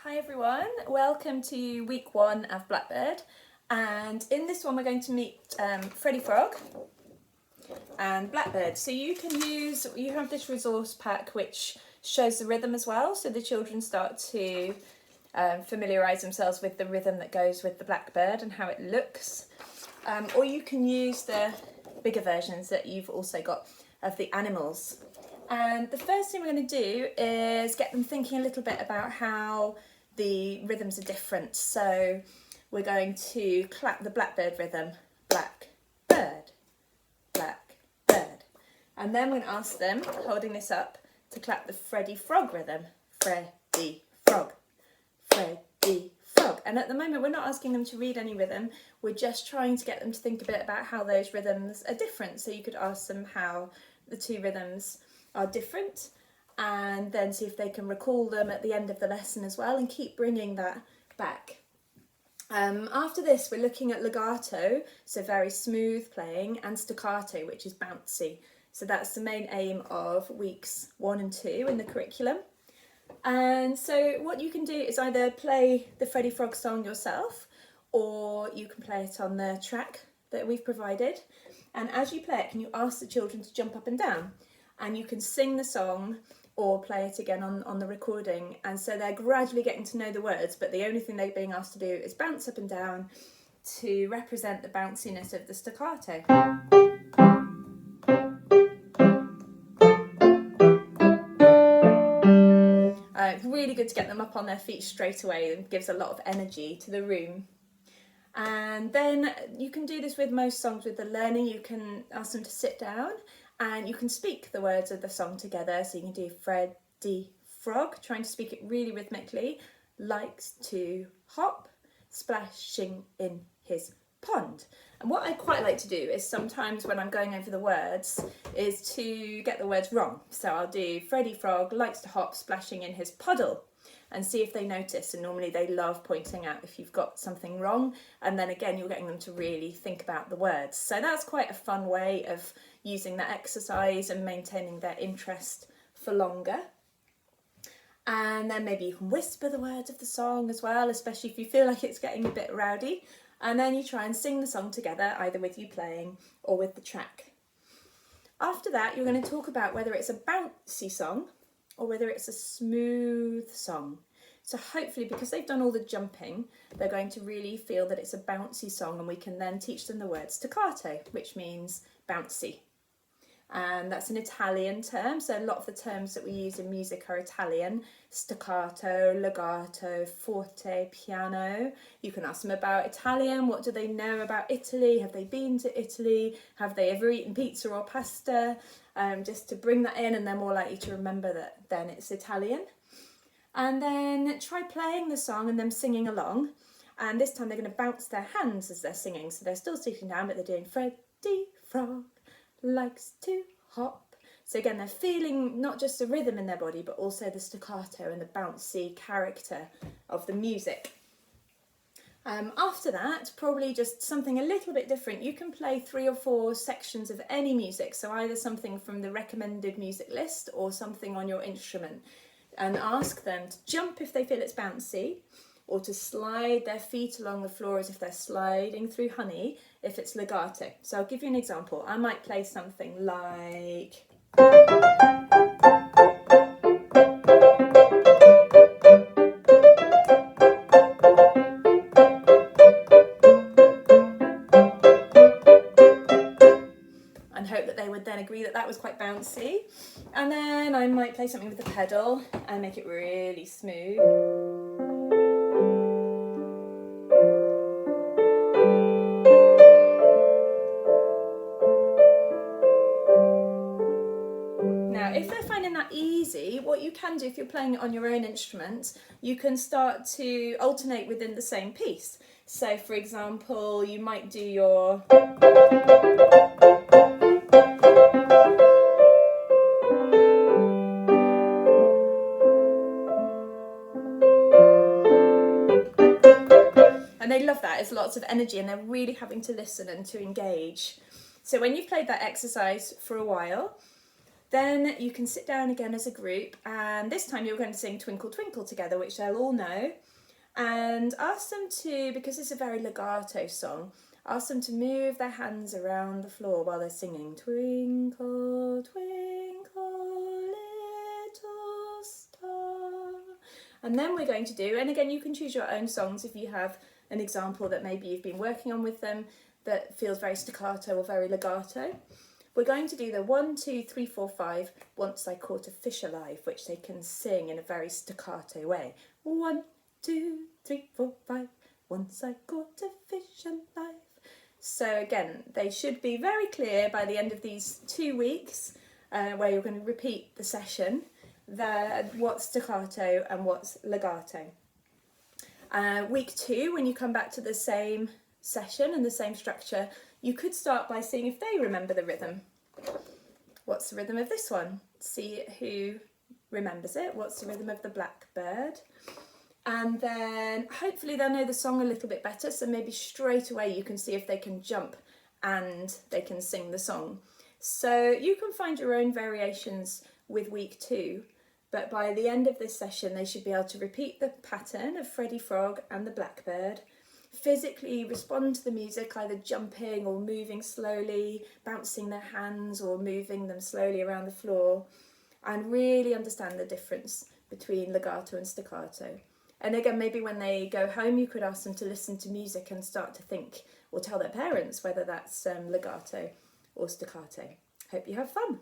Hi everyone, welcome to week 1 of Blackbird, and in this one we're going to meet Freddy Frog and Blackbird. So you have this resource pack which shows the rhythm as well, so the children start to familiarise themselves with the rhythm that goes with the Blackbird and how it looks. Or you can use the bigger versions that you've also got of the animals. And the first thing we're going to do is get them thinking a little bit about how the rhythms are different. So we're going to clap the Blackbird rhythm, Blackbird, Blackbird. And then we're going to ask them, holding this up, to clap the Freddy Frog rhythm, Freddy Frog, Freddy Frog. And at the moment we're not asking them to read any rhythm, we're just trying to get them to think a bit about how those rhythms are different. So you could ask them how the two rhythms are different, and then see if they can recall them at the end of the lesson as well, and keep bringing that back. After this we're looking at legato, so very smooth playing, and staccato, which is bouncy. So that's the main aim of weeks 1 and 2 in the curriculum. And so what you can do is either play the Freddy Frog song yourself, or you can play it on the track that we've provided. And as you play it, can you ask the children to jump up and down? And you can sing the song or play it again on the recording. And so they're gradually getting to know the words, but the only thing they're being asked to do is bounce up and down to represent the bounciness of the staccato. It's really good to get them up on their feet straight away. It gives a lot of energy to the room. And then you can do this with most songs with the learning. You can ask them to sit down and you can speak the words of the song together. So you can do Freddy Frog, trying to speak it really rhythmically, likes to hop, splashing in his pond. And what I quite like to do is sometimes when I'm going over the words is to get the words wrong. So I'll do Freddy Frog likes to hop, splashing in his puddle, and see if they notice. And normally they love pointing out if you've got something wrong, and then again you're getting them to really think about the words. So that's quite a fun way of using that exercise and maintaining their interest for longer. And then maybe you can whisper the words of the song as well, especially if you feel like it's getting a bit rowdy. And then you try and sing the song together, either with you playing or with the track. After that, you're going to talk about whether it's a bouncy song or whether it's a smooth song. So hopefully, because they've done all the jumping, they're going to really feel that it's a bouncy song, and we can then teach them the word staccato, which means bouncy. And that's an Italian term, so a lot of the terms that we use in music are Italian. Staccato, legato, forte, piano. You can ask them about Italian. What do they know about Italy? Have they been to Italy? Have they ever eaten pizza or pasta? Just to bring that in, and they're more likely to remember that then it's Italian. And then try playing the song and them singing along. And this time they're going to bounce their hands as they're singing. So they're still sitting down, but they're doing Freddy Frog likes to hop. So again, they're feeling not just the rhythm in their body, but also the staccato and the bouncy character of the music. After that, probably just something a little bit different. You can play 3 or 4 sections of any music, so either something from the recommended music list or something on your instrument, and ask them to jump if they feel it's bouncy, or to slide their feet along the floor as if they're sliding through honey if it's legato. So I'll give you an example. I might play something like... and hope that they would then agree that that was quite bouncy. And then I might play something with the pedal and make it really smooth. Now, if they're finding that easy, what you can do if you're playing it on your own instrument, you can start to alternate within the same piece. So, for example, you might do your... and they love that. It's lots of energy and they're really having to listen and to engage. So when you've played that exercise for a while, Then you can sit down again as a group, and this time you're going to sing Twinkle Twinkle together, which they'll all know, and ask them to, because it's a very legato song, ask them to move their hands around the floor while they're singing Twinkle, twinkle, little star. And then we're going to do, and again you can choose your own songs if you have an example that maybe you've been working on with them that feels very staccato or very legato. We're going to do the 1, 2, 3, 4, 5, Once I Caught a Fish Alive, which they can sing in a very staccato way. 1, 2, 3, 4, 5, Once I caught a fish alive. So again, they should be very clear by the end of these 2 weeks, where you're going to repeat the session, what's staccato and what's legato. Week 2, when you come back to the same session and the same structure, you could start by seeing if they remember the rhythm. What's the rhythm of this one? See who remembers it. What's the rhythm of the Blackbird? And then hopefully they'll know the song a little bit better, so maybe straight away you can see if they can jump and they can sing the song. So you can find your own variations with week 2, but by the end of this session they should be able to repeat the pattern of Freddie Frog and the Blackbird, physically respond to the music, either jumping or moving slowly, bouncing their hands or moving them slowly around the floor, and really understand the difference between legato and staccato. And again, maybe when they go home, you could ask them to listen to music and start to think, or tell their parents whether that's legato or staccato. Hope you have fun.